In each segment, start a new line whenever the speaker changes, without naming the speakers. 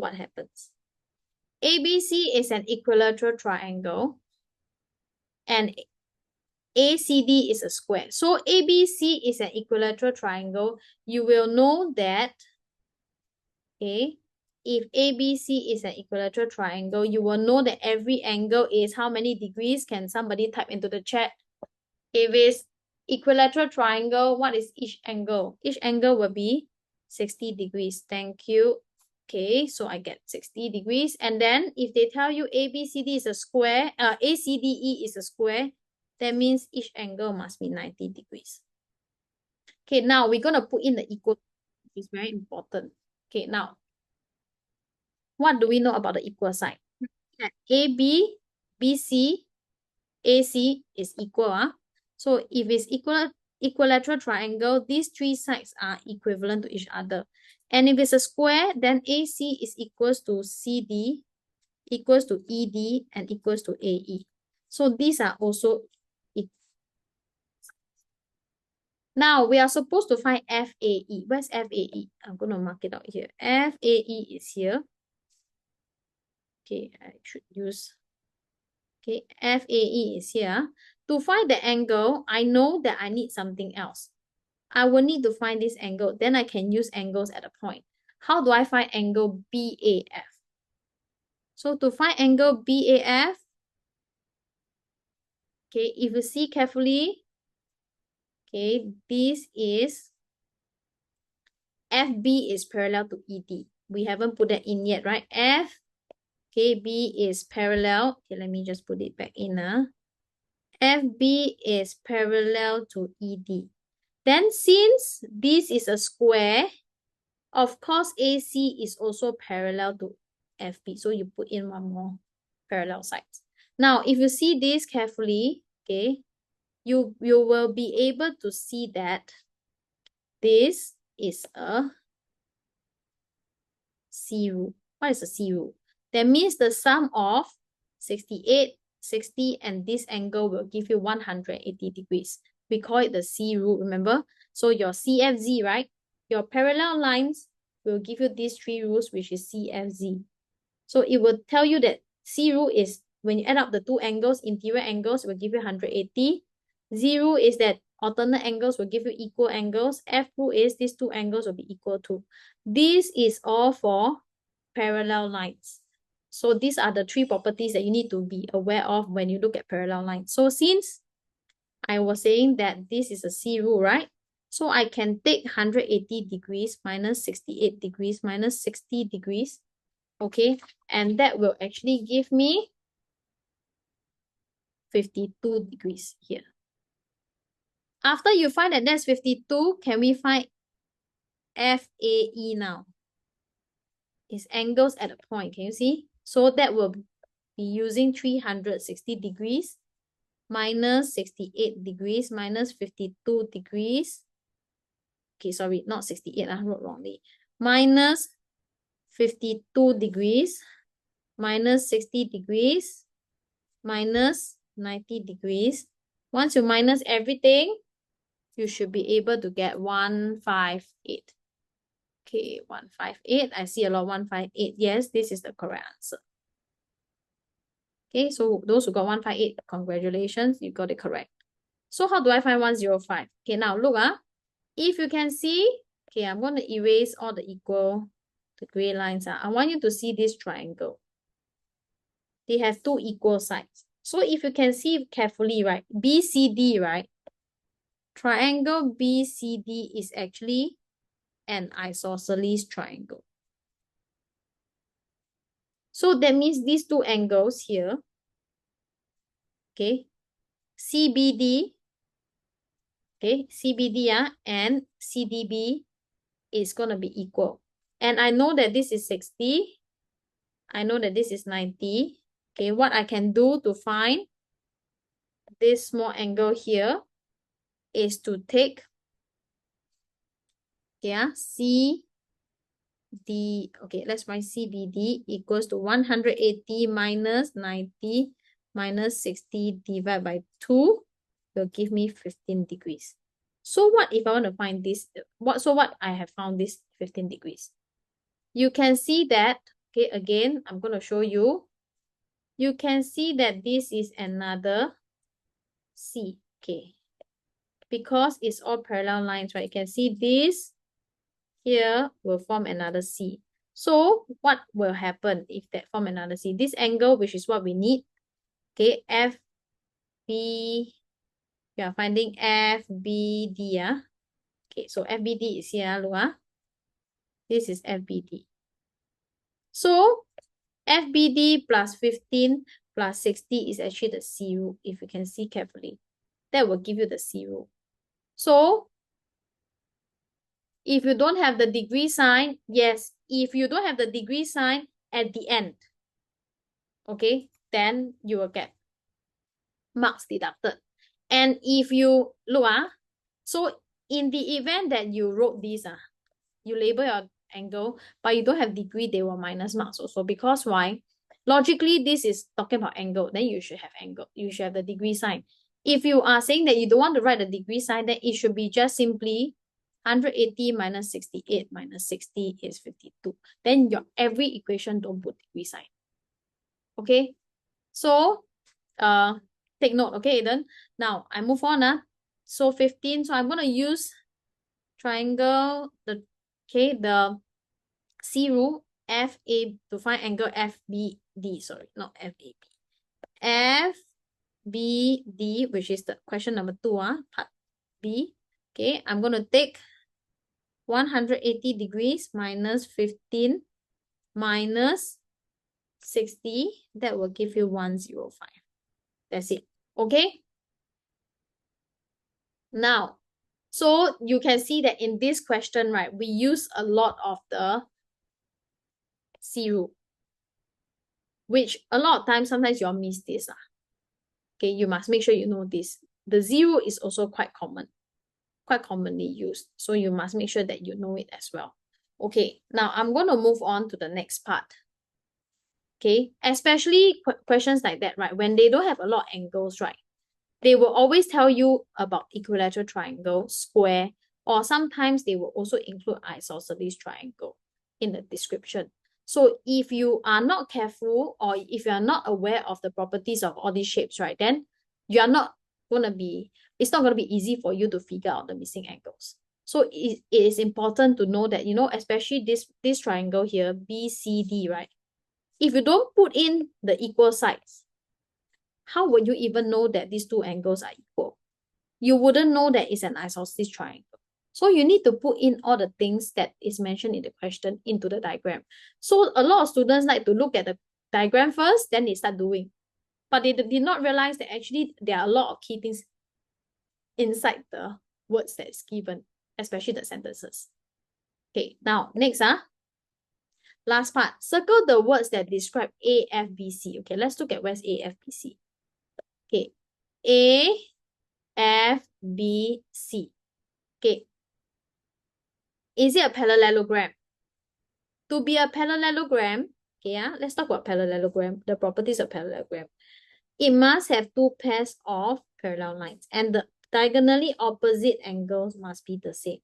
what happens? ABC is an equilateral triangle and ACD is a square. So ABC is an equilateral triangle. You will know that, okay, if ABC is an equilateral triangle, you will know that every angle is how many degrees? Can somebody type into the chat? If it's equilateral triangle, what is each angle? Each angle will be 60 degrees. Thank you. Okay, so I get 60 degrees. And then if they tell you ABCD is a square, ACDE is a square, that means each angle must be 90 degrees. Okay, now we're going to put in the equal, which is very important. Okay, now, what do we know about the equal sign? AB, BC, AC is equal. So if it's equilateral triangle, these three sides are equivalent to each other. And if it's a square, then AC is equals to CD, equals to ED, and equals to AE. So these are also equal. Now we are supposed to find FAE. Where's FAE? I'm going to mark it out here. FAE is here. Okay, I should use. Okay, FAE is here. To find the angle, I know that I need something else. I will need to find this angle. Then I can use angles at a point. How do I find angle BAF? So to find angle BAF, okay, if you see carefully, okay, this is FB is parallel to ED. We haven't put that in yet, right? B is parallel. Okay, let me just put it back in. FB is parallel to ED. Then since this is a square, of course, AC is also parallel to FB. So you put in one more parallel sides. Now, if you see this carefully, okay, you will be able to see that this is a C rule. What is a C rule? That means the sum of 68, 60, and this angle will give you 180 degrees. We call it the C rule, remember? So your CFZ, right? Your parallel lines will give you these three rules, which is CFZ. So it will tell you that C rule is when you add up the two angles, interior angles will give you 180. Z rule is that alternate angles will give you equal angles. F rule is these two angles will be equal to. This is all for parallel lines. So these are the three properties that you need to be aware of when you look at parallel lines. So since I was saying that this is a C rule, right? So I can take 180 degrees minus 68 degrees minus 60 degrees. Okay, and that will actually give me 52 degrees here. After you find that that's 52, can we find FAE now? It's angles at a point, can you see? So that will be using 360 degrees minus 68 degrees minus 52 degrees. Okay, sorry, not 68, I wrote wrongly. Minus 52 degrees minus 60 degrees minus 90 degrees. Once you minus everything, you should be able to get 158. Okay, 158. I see a lot, 158. Yes, this is the correct answer. Okay, so those who got 158, congratulations, you got it correct. So how do I find 105? Okay, now look, if you can see, okay, I'm going to erase all the gray lines. I want you to see this triangle. They have two equal sides. So if you can see carefully, right, BCD, right, triangle BCD is actually an isosceles triangle. So that means these two angles here, okay, CBD, okay, CBD and CDB is going to be equal. And I know that this is 60. I know that this is 90. Okay, what I can do to find this small angle here is to take, CD, okay, let's write CBD equals to 180 minus 90 minus 60 divided by 2 will give me 15 degrees. So what if I want to find this? What I have found this 15 degrees? You can see that Okay, again, I'm going to show you. You can see that this is another C. Okay, because it's all parallel lines, right? You can see this here will form another C. So what will happen if that form another C? This angle, which is what we need, okay, FB, we are finding FBD. Okay, so FBD is here. Look, this is FBD. So FBD plus 15 plus 60 is actually the C rule, if you can see carefully. That will give you the C rule. So if you don't have the degree sign, yes, if you don't have the degree sign at the end, okay, then you will get marks deducted. And if you look, so in the event that you wrote this, you label your angle, but you don't have degree, they will minus marks also. Because why? Logically, this is talking about angle, then you should have angle. You should have the degree sign. If you are saying that you don't want to write the degree sign, then it should be just simply 180 minus 68 minus 60 is 52. Then your every equation don't put degree sign. Okay? So, take note, okay, then. Now, I move on. So, 15. So, I'm going to use triangle, the C rule, FA, to find angle FBD, sorry, not FAB. FBD, which is the question number 2, part B. Okay, I'm going to take 180 degrees minus 15 minus 60. That will give you 105. That's it. Okay? Now, so you can see that in this question, right, we use a lot of the C rule, which a lot of times, sometimes you'll miss this. Okay, you must make sure you know this. The zero is also quite common, quite commonly used. So you must make sure that you know it as well. Okay, now I'm going to move on to the next part. Okay, especially questions like that, right? When they don't have a lot of angles, right? They will always tell you about equilateral triangle, square, or sometimes they will also include isosceles triangle in the description. So if you are not careful, or if you are not aware of the properties of all these shapes, right, then you are not going to be, it's not going to be easy for you to figure out the missing angles. So it is important to know that, you know, especially this triangle here, BCD, right? If you don't put in the equal sides, how would you even know that these two angles are equal? You wouldn't know that it's an isosceles triangle. So you need to put in all the things that is mentioned in the question into the diagram. So a lot of students like to look at the diagram first, then they start doing. But they did not realize that actually there are a lot of key things inside the words that is given, especially the sentences. Okay, now next, last part, circle the words that describe AFBC. Okay, let's look at where's AFBC. Okay, AFBC. Okay, is it a parallelogram? To be a parallelogram, okay, let's talk about parallelogram, the properties of parallelogram. It must have two pairs of parallel lines, and the diagonally opposite angles must be the same.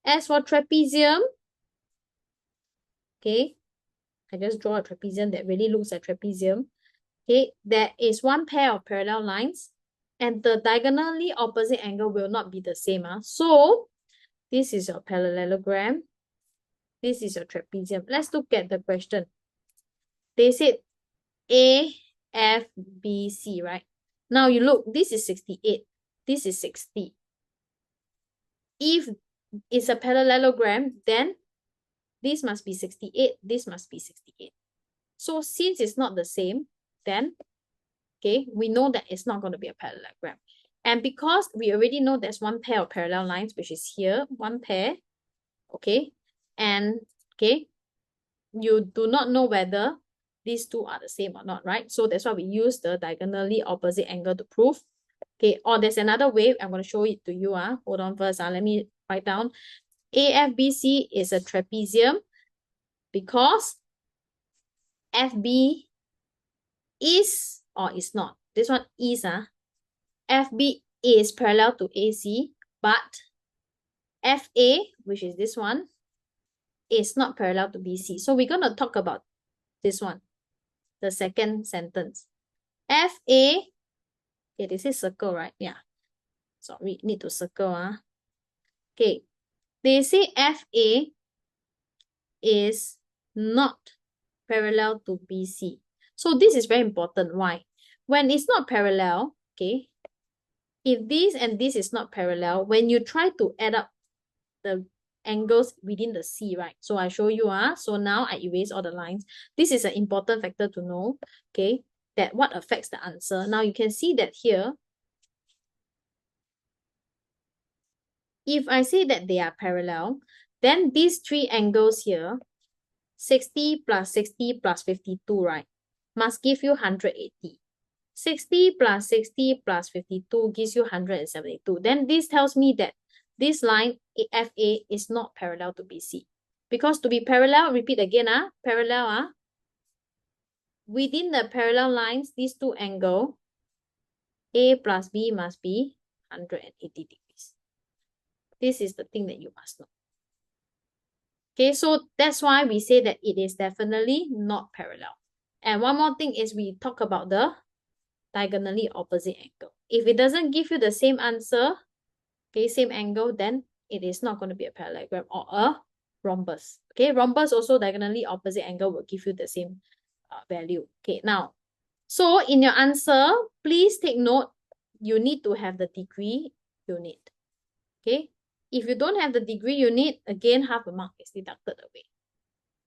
As for trapezium, okay, I just draw a trapezium that really looks like trapezium. Okay, there is one pair of parallel lines, and the diagonally opposite angle will not be the same. So, this is your parallelogram. This is your trapezium. Let's look at the question. They said A, F, B, C, right? Now you look, this is 68. This is 60. If it's a parallelogram, then this must be 68. This must be 68. So since it's not the same, then, okay, we know that it's not going to be a parallelogram. And because we already know there's one pair of parallel lines, which is here, one pair, okay, and, okay, you do not know whether these two are the same or not, right? So that's why we use the diagonally opposite angle to prove. Okay, or there's another way. I'm going to show it to you. Hold on first. Let me write down. AFBC is a trapezium because FB is or is not. This one is. FB is parallel to AC, but FA, which is this one, is not parallel to BC. So we're going to talk about this one, the second sentence. FA, okay, this is circle, right? Yeah. Sorry, need to circle. Okay, they say FA is not parallel to BC. So this is very important. Why? When it's not parallel, okay, if this and this is not parallel, when you try to add up the angles within the C, right? So I show you, so now I erase all the lines. This is an important factor to know, okay, that what affects the answer. Now you can see that here, if I say that they are parallel, then these three angles here, 60 plus 60 plus 52, right, must give you 180. 60 plus 60 plus 52 gives you 172. Then this tells me that this line FA is not parallel to BC. Because to be parallel, repeat again, parallel, within the parallel lines, these two angles, A plus B must be 180 degrees. This is the thing that you must know. Okay, so that's why we say that it is definitely not parallel. And one more thing is we talk about the diagonally opposite angle. If it doesn't give you the same answer, okay, same angle, then it is not going to be a parallelogram or a rhombus. Okay, rhombus also diagonally opposite angle will give you the same value. Okay, now, so in your answer, please take note, you need to have the degree unit. Okay, if you don't have the degree unit, again, half a mark is deducted away.